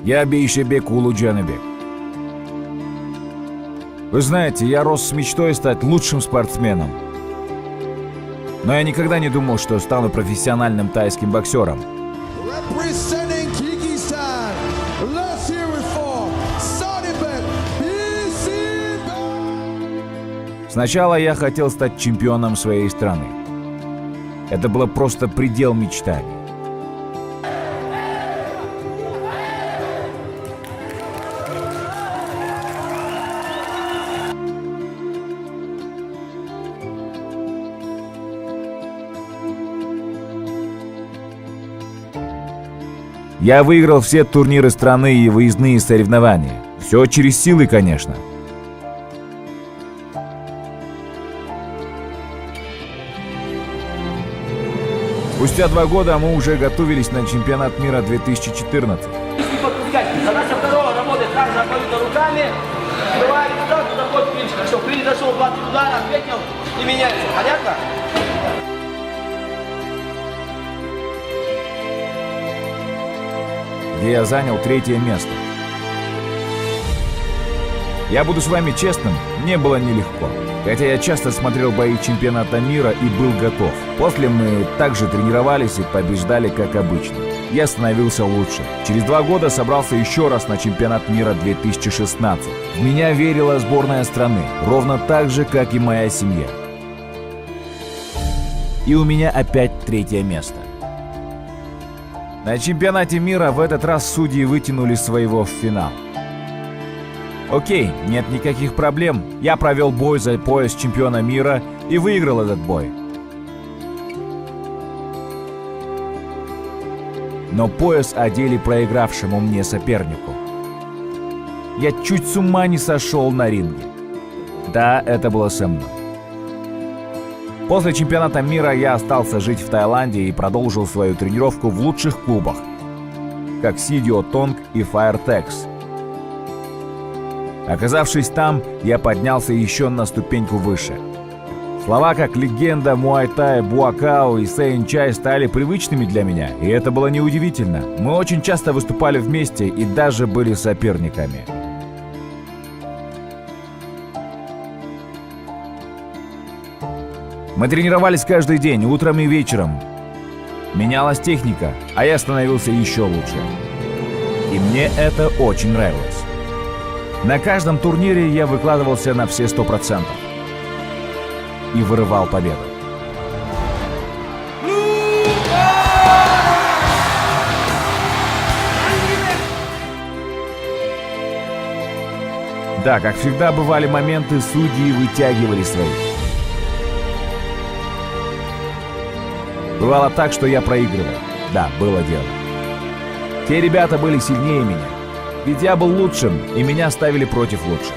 Я Бейшебек Улуджаныбек. Вы знаете, я рос с мечтой стать лучшим спортсменом. Но я никогда не думал, что стану профессиональным тайским боксером. Сначала я хотел стать чемпионом своей страны. Это было просто предел мечтаний. Я выиграл все турниры страны и выездные соревнования. Все через силы, конечно. Спустя 2 года мы уже готовились на чемпионат мира 2014. Задача второго работает также обоими руками. Открывает туда, куда ходит клинч. Все, клинч зашел, 2-3 удара, ответил и меняется. Понятно? Где я занял 3-е место. Я буду с вами честным, мне было нелегко. Хотя я часто смотрел бои чемпионата мира и был готов. После мы также тренировались и побеждали, как обычно. Я становился лучше. Через 2 года собрался еще раз на чемпионат мира 2016. В меня верила сборная страны, ровно так же, как и моя семья. И у меня опять 3-е место. На чемпионате мира в этот раз судьи вытянули своего в финал. Окей, нет никаких проблем. Я провел бой за пояс чемпиона мира и выиграл этот бой. Но пояс одели проигравшему мне сопернику. Я чуть с ума не сошел на ринге. Да, это было со мной. После чемпионата мира я остался жить в Таиланде и продолжил свою тренировку в лучших клубах, как Сидио Тонг и Firetex. Оказавшись там, я поднялся еще на ступеньку выше. Слова как легенда, муай-тай, буакао и сэйн-чай стали привычными для меня, и это было неудивительно. Мы очень часто выступали вместе и даже были соперниками. Мы тренировались каждый день, утром и вечером. Менялась техника, а я становился еще лучше. И мне это очень нравилось. На каждом турнире я выкладывался на все 100% и вырывал победу. Да, как всегда, бывали моменты, судьи вытягивали свои. Бывало так, что я проигрывал. Да, было дело. Те ребята были сильнее меня. Ведь я был лучшим, и меня ставили против лучших.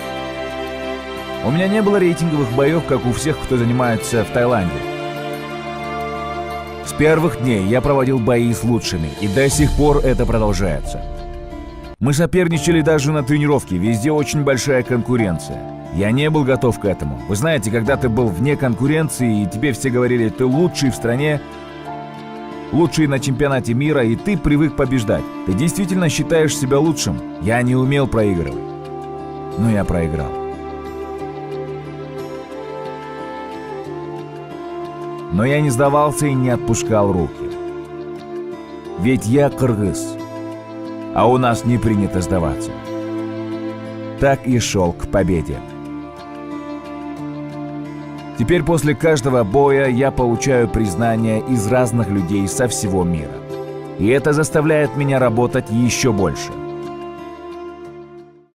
У меня не было рейтинговых боев, как у всех, кто занимается в Таиланде. С первых дней я проводил бои с лучшими, и до сих пор это продолжается. Мы соперничали даже на тренировке, везде очень большая конкуренция. Я не был готов к этому. Вы знаете, когда ты был вне конкуренции, и тебе все говорили, ты лучший в стране, лучший на чемпионате мира, и ты привык побеждать. Ты действительно считаешь себя лучшим. Я не умел проигрывать. Но я проиграл. Но я не сдавался и не отпускал руки. Ведь я кыргыз, а у нас не принято сдаваться. Так и шел к победе. Теперь после каждого боя я получаю признание из разных людей со всего мира. И это заставляет меня работать еще больше.